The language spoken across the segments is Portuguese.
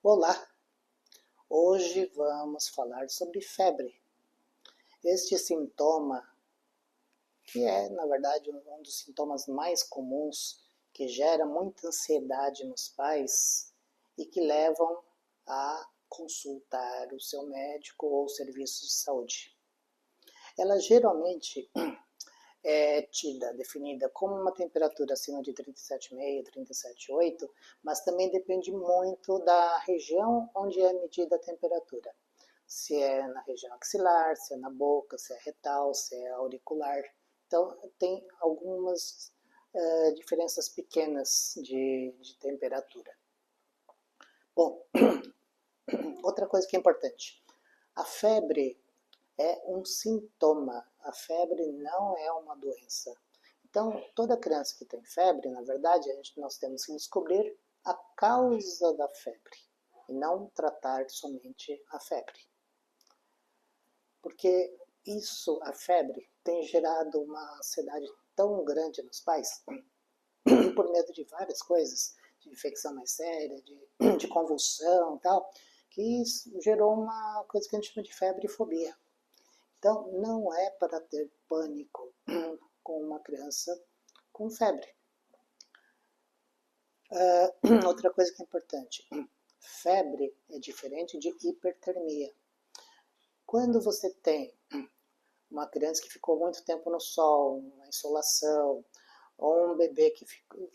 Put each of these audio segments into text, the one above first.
Olá! Hoje vamos falar sobre febre. Este sintoma, que é, na verdade, um dos sintomas mais comuns, que gera muita ansiedade nos pais e que levam a consultar o seu médico ou serviço de saúde. Ela geralmente é definida como uma temperatura acima de 37,5, 37,8, mas também depende muito da região onde é medida a temperatura. Se é na região axilar, se é na boca, se é retal, se é auricular. Então, tem algumas diferenças pequenas de temperatura. Bom, outra coisa que é importante. A febre é um sintoma. A febre não é uma doença. Então, toda criança que tem febre, na verdade, nós temos que descobrir a causa da febre e não tratar somente a febre. Porque a febre, tem gerado uma ansiedade tão grande nos pais, por medo de várias coisas, de infecção mais séria, de convulsão e tal, que isso gerou uma coisa que a gente chama de febre e fobia. Então, não é para ter pânico com uma criança com febre. Outra coisa que é importante, febre é diferente de hipertermia. Quando você tem uma criança que ficou muito tempo no sol, uma insolação, ou um bebê que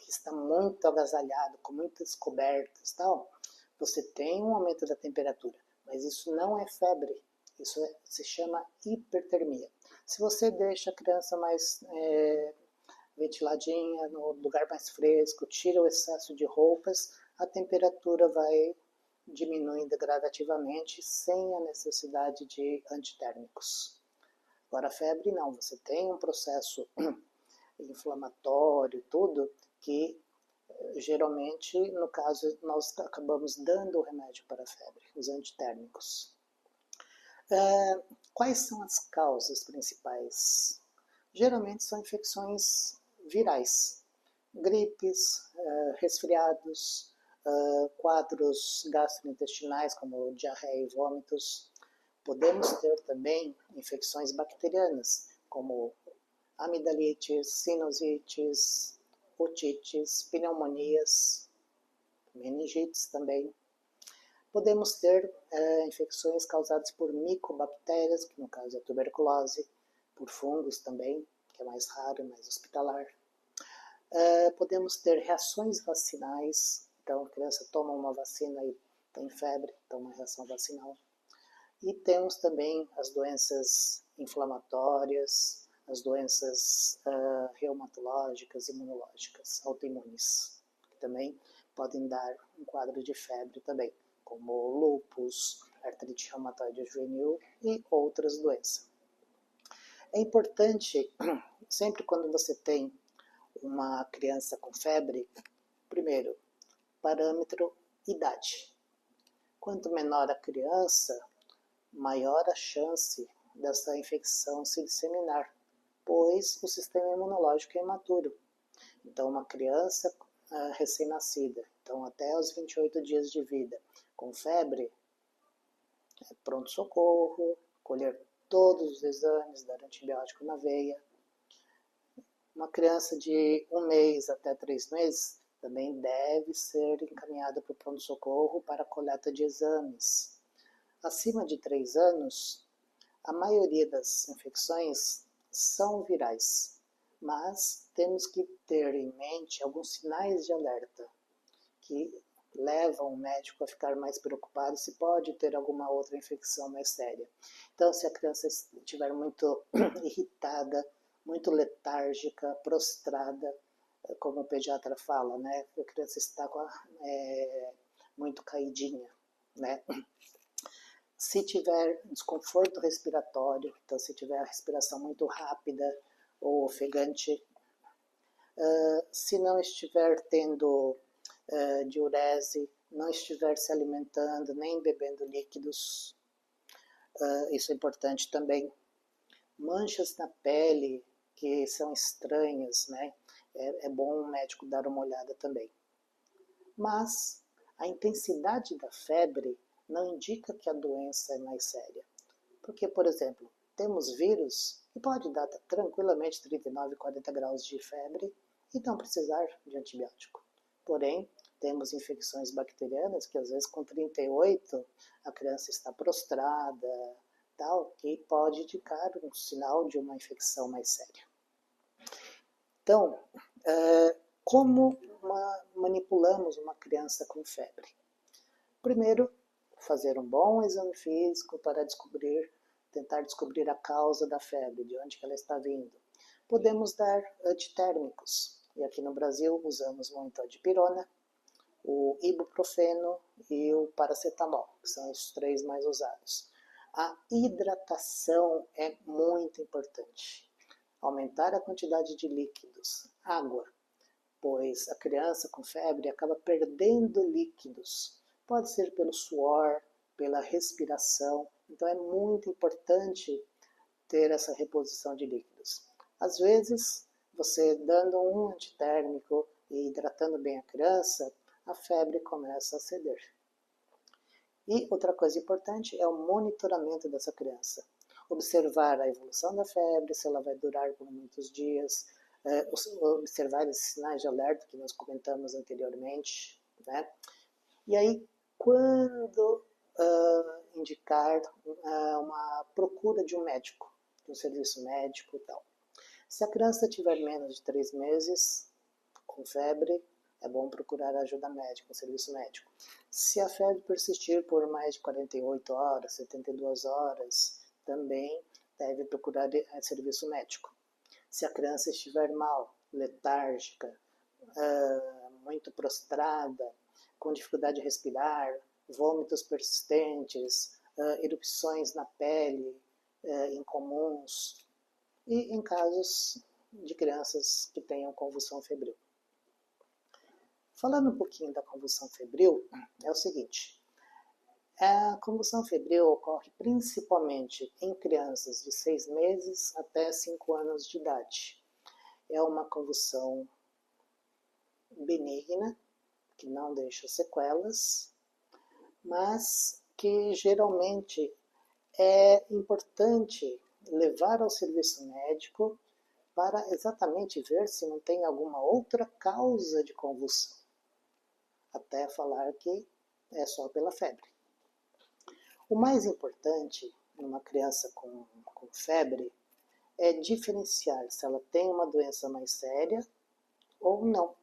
está muito agasalhado, com muitas cobertas, tal, você tem um aumento da temperatura, mas isso não é febre, isso se chama hipertermia. Se você deixa a criança mais ventiladinha, no lugar mais fresco, tira o excesso de roupas, a temperatura vai diminuindo gradativamente sem a necessidade de antitérmicos. Agora a febre não, você tem um processo inflamatório, tudo, que geralmente, no caso, nós acabamos dando o remédio para a febre, os antitérmicos. Quais são as causas principais? Geralmente são infecções virais, gripes, resfriados, quadros gastrointestinais como diarreia e vômitos. Podemos ter também infecções bacterianas, como amidalites, sinusites, otites, pneumonias, meningites também. Podemos ter infecções causadas por micobactérias, que no caso é a tuberculose, por fungos também, que é mais raro, mais hospitalar. Podemos ter reações vacinais, então a criança toma uma vacina e tem febre, então uma reação vacinal. E temos também as doenças inflamatórias, as doenças reumatológicas, imunológicas, autoimunes, que também podem dar um quadro de febre também, como lúpus, artrite reumatoide juvenil e outras doenças. É importante, sempre quando você tem uma criança com febre, primeiro, parâmetro idade. Quanto menor a criança, maior a chance dessa infecção se disseminar, pois o sistema imunológico é imaturo. Então, uma criança recém-nascida, então até os 28 dias de vida, com febre, pronto-socorro, colher todos os exames, dar antibiótico na veia. Uma criança de 1 mês até 3 meses também deve ser encaminhada para o pronto-socorro para a coleta de exames. Acima de 3 anos, a maioria das infecções são virais, mas temos que ter em mente alguns sinais de alerta que levam o médico a ficar mais preocupado se pode ter alguma outra infecção mais séria. Então, se a criança estiver muito irritada, muito letárgica, prostrada, como o pediatra fala, né? A criança está muito caidinha, né? Se tiver desconforto respiratório, então se tiver a respiração muito rápida ou ofegante, se não estiver tendo diurese, não estiver se alimentando, nem bebendo líquidos, isso é importante também. Manchas na pele que são estranhas, né? É bom o médico dar uma olhada também. Mas A intensidade da febre não indica que a doença é mais séria. Porque, por exemplo, temos vírus que pode dar tranquilamente 39, 40 graus de febre e não precisar de antibiótico. Porém, temos infecções bacterianas que às vezes com 38 a criança está prostrada, tal, que pode indicar um sinal de uma infecção mais séria. Então, como manipulamos uma criança com febre? Primeiro, fazer um bom exame físico para tentar descobrir a causa da febre, de onde que ela está vindo. Podemos dar antitérmicos, e aqui no Brasil usamos muito a dipirona, o ibuprofeno e o paracetamol, que são os 3 mais usados. A hidratação é muito importante. Aumentar a quantidade de líquidos, água, pois a criança com febre acaba perdendo líquidos. Pode ser pelo suor, pela respiração. Então é muito importante ter essa reposição de líquidos. Às vezes, você dando um antitérmico e hidratando bem a criança, a febre começa a ceder. E outra coisa importante é o monitoramento dessa criança. Observar a evolução da febre, se ela vai durar por muitos dias, observar esses sinais de alerta que nós comentamos anteriormente, né? E aí, quando indicar uma procura de um médico, de um serviço médico e tal. Se a criança tiver menos de 3 meses com febre, é bom procurar ajuda médica, um serviço médico. Se a febre persistir por mais de 48 horas, 72 horas, também deve procurar serviço médico. Se a criança estiver mal, letárgica, muito prostrada, com dificuldade de respirar, vômitos persistentes, erupções na pele incomuns, e em casos de crianças que tenham convulsão febril. Falando um pouquinho da convulsão febril, é o seguinte: a convulsão febril ocorre principalmente em crianças de 6 meses até 5 anos de idade. É uma convulsão benigna, que não deixa sequelas, mas que geralmente é importante levar ao serviço médico para exatamente ver se não tem alguma outra causa de convulsão, até falar que é só pela febre. O mais importante numa criança com febre é diferenciar se ela tem uma doença mais séria ou não.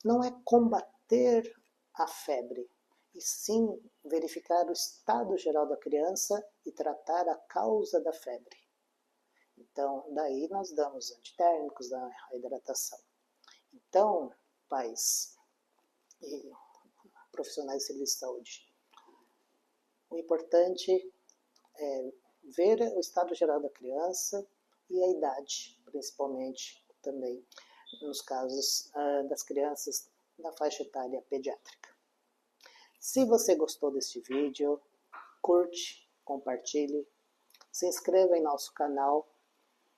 Não é combater a febre, e sim verificar o estado geral da criança e tratar a causa da febre. Então, daí nós damos antitérmicos, da hidratação. Então, pais e profissionais de serviço de saúde, o importante é ver o estado geral da criança e a idade, principalmente também nos casos das crianças da faixa etária pediátrica. Se você gostou deste vídeo, curte, compartilhe, se inscreva em nosso canal,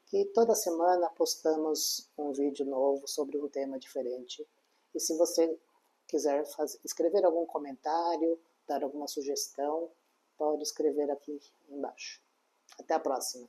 que toda semana postamos um vídeo novo sobre um tema diferente. E se você quiser escrever algum comentário, dar alguma sugestão, pode escrever aqui embaixo. Até a próxima!